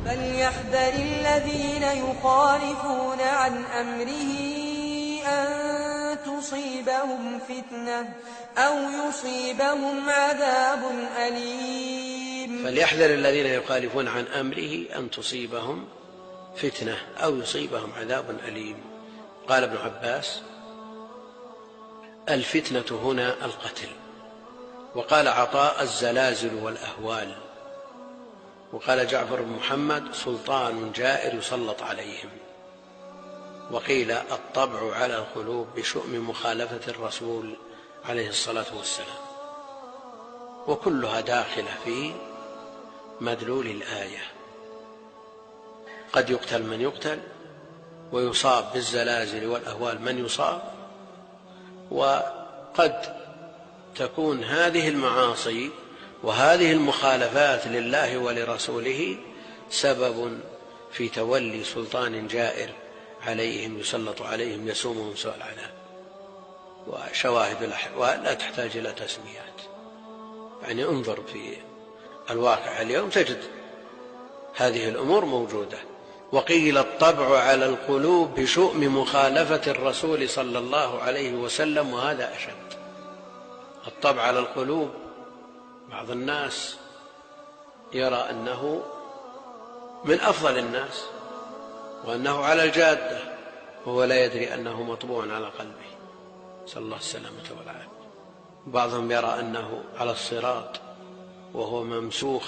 فليحذر الذين يخالفون عن أمره أن تصيبهم فتنة أو يصيبهم عذاب أليم. فليحذر الذين يخالفون عن أمره أن تصيبهم فتنة أو يصيبهم عذاب أليم. قال ابن عباس: الفتنة هنا القتل. وقال عطاء: الزلازل والأهوال. وقال جعفر بن محمد: سلطان جائر يسلط عليهم. وقيل: الطبع على القلوب بشؤم مخالفة الرسول عليه الصلاة والسلام. وكلها داخلة في مدلول الآية. قد يقتل من يقتل، ويصاب بالزلازل والأهوال من يصاب، وقد تكون هذه المعاصي وهذه المخالفات لله ولرسوله سبب في تولي سلطان جائر عليهم يسلط عليهم يسومهم سوء العذاب. وشواهد الأحوال لا تحتاج إلى تسميات، يعني انظر في الواقع اليوم تجد هذه الأمور موجودة. وقيل: الطبع على القلوب بشؤم مخالفة الرسول صلى الله عليه وسلم، وهذا أشد. الطبع على القلوب، بعض الناس يرى أنه من أفضل الناس وأنه على الجادة وهو لا يدري أنه مطبوع على قلبه، نسأل الله السلامة والعافية. بعضهم يرى أنه على الصراط وهو ممسوخ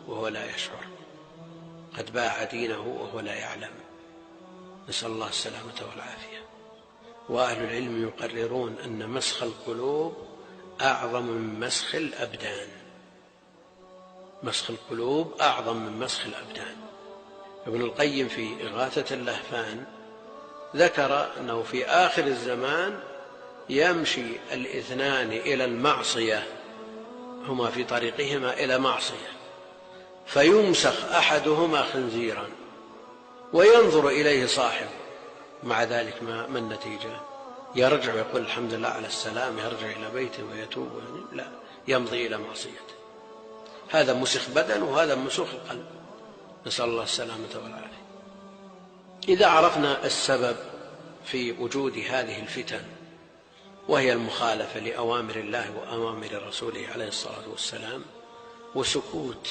وهو لا يشعر، قد باع دينه وهو لا يعلم، نسأل الله السلامة والعافية. وأهل العلم يقررون أن مسخ القلوب أعظم من مسخ الأبدان. مسخ القلوب أعظم من مسخ الأبدان. ابن القيم في إغاثة اللهفان ذكر أنه في آخر الزمان يمشي الاثنان إلى المعصية، هما في طريقهما إلى معصية، فيمسخ أحدهما خنزيرا وينظر إليه صاحبه، مع ذلك ما النتيجة؟ يرجع ويقول الحمد لله على السلام، يرجع إلى بيته ويتوب، لا، يمضي إلى معصيته. هذا مسخ بدن وهذا مسخ القلب، نسأل الله السلامة والعافية. إذا عرفنا السبب في وجود هذه الفتن، وهي المخالفة لأوامر الله وأوامر رسوله عليه الصلاة والسلام، وسكوت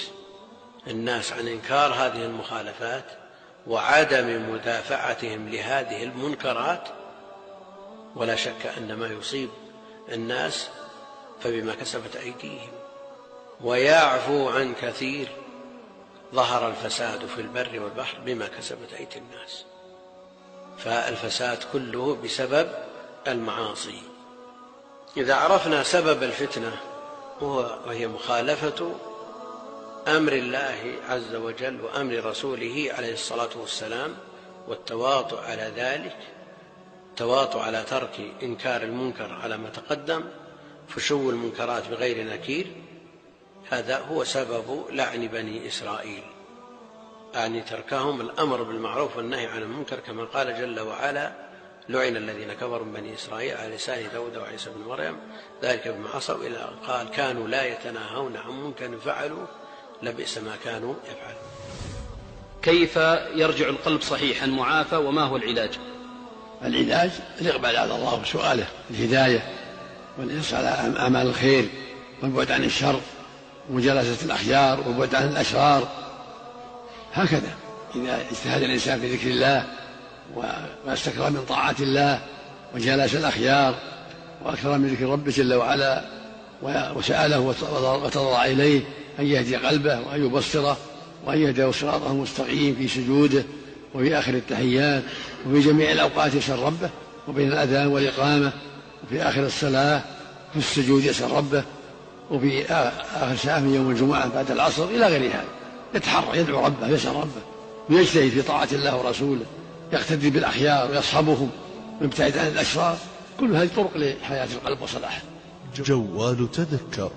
الناس عن إنكار هذه المخالفات وعدم مدافعتهم لهذه المنكرات، ولا شك أن ما يصيب الناس فبما كسبت أيديهم، ويعفو عن كثير. ظهر الفساد في البر والبحر بما كسبت أيدي الناس، فالفساد كله بسبب المعاصي. إذا عرفنا سبب الفتنة وهي مخالفة أمر الله عز وجل وأمر رسوله عليه الصلاة والسلام، والتواطؤ على ذلك، التواطؤ على ترك إنكار المنكر على ما تقدم، فشو المنكرات بغير نكير، هذا هو سبب لعن بني إسرائيل، يعني تركهم الأمر بالمعروف والنهي عن المنكر، كما قال جل وعلا: لعن الذين كفروا من بني إسرائيل على لسان داود وعيسى بن مريم ذلك بما عصوا، إلى قال: كانوا لا يتناهون عن منكر فعلوا لبئس ما كانوا يفعلون. كيف يرجع القلب صحيحا معافى، وما هو العلاج؟ العلاج الإقبال على الله وسؤاله الهداية، والإنس على أعمال الخير، والبعد عن الشر، ومجالسة الأخيار، والبعد عن الأشرار. هكذا إذا اجتهد الإنسان في ذكر الله واستكثر من طاعة الله وجالس الأخيار وأكثر من ذكر ربه جل وعلا، وسأله وتضرع إليه أن يهدي قلبه وأن يبصره وأن يهديه صراطه المستقيم في سجوده وفي آخر التحيات وفي جميع الأوقات يسأل ربه، وبين الأذان والإقامة وفي آخر الصلاة في السجود يسأل ربه، وفي آخر ساعة من يوم الجمعة بعد العصر إلى غير هذا. يتحرى يدعو ربه يسأل ربه ويجتهد في طاعة الله ورسوله، يقتدي بالأخيار ويصحبهم ويبتعد عن الأشرار. كل هذه طرق لحياة القلب وصلاحه. جوال تذكر.